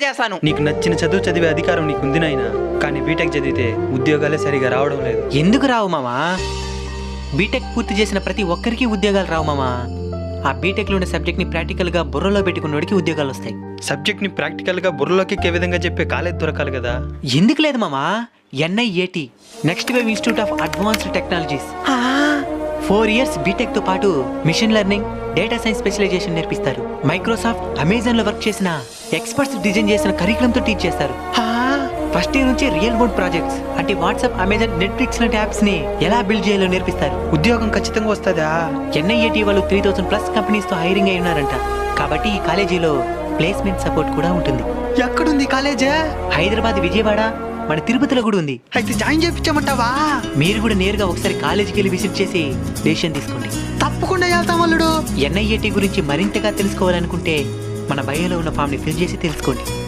చేస్తాను. నీకు నచ్చిన చదువు చదివే అధికారం నీకుంది నాయనా, కానీ బీటెక్ చదివితే ఉద్యోగాలే సరిగా రావడం లేదు. ఎందుకు రావు మామా? బీటెక్ పూర్తి చేసిన ప్రతి ఒక్కరికి ఉద్యోగాలు రావు మామా. ఆ బీటెక్లో ఉన్న సబ్జెక్ట్ని ప్రాక్టికల్గా బుర్రలో పెట్టుకున్నోడికి ఉద్యోగాలు వస్తాయి. సబ్జెక్ట్ని ప్రాక్టికల్గా బుర్రలోకి ఎక్కే విధంగా చెప్పే కాలేజ్ దొరకాలి కదా. ఎందుకు లేదు మామా? NIAT next wave institute of advanced technologies 4 years BTech తో పాటు machine learning, data science specialisation నేర్పిస్తారు. మైక్రోసాఫ్ట్, అమెజాన్ లో వర్క్ చేసిన ఎక్స్పర్ట్స్ డిజైన్ చేసిన కరికులం తో టీచ్ చేస్తారు. ఫస్ట్ ఇయర్ నుంచి రియల్ వరల్డ్ ప్రాజెక్ట్స్ అంటే వాట్సాప్, అమెజాన్, నెట్ఫ్లిక్స్ లాంటి యాప్స్ ని ఎలా బిల్డ్ చేయాలో నేర్పిస్తారు. ఉద్యోగం ఖచ్చితంగా వస్తుందా? NIAT వాళ్ళు 3000+ కంపెనీస్ తో హైరింగ్ అయి ఉన్నారంట. కాబట్టి ఈ కాలేజీలో ప్లేస్మెంట్ సపోర్ట్ కూడా ఉంటుంది. ఎక్కడుంది కాలేజా? హైదరాబాద్, విజయవాడ, మన తిరుపతిలో కూడా ఉంది. అయితే జాయిన్ చేయించమంటావా? మీరు కూడా నేరుగా ఒకసారి కాలేజీకి వెళ్ళి విజిట్ చేసి డెసిషన్ తీసుకోండి. తప్పకుండా వెళ్తాం అల్లుడు. NIAT గురించి మరింతగా తెలుసుకోవాలనుకుంటే మన బయోలో ఉన్న ఫామ్ ని ఫిల్ చేసి తెలుసుకోండి.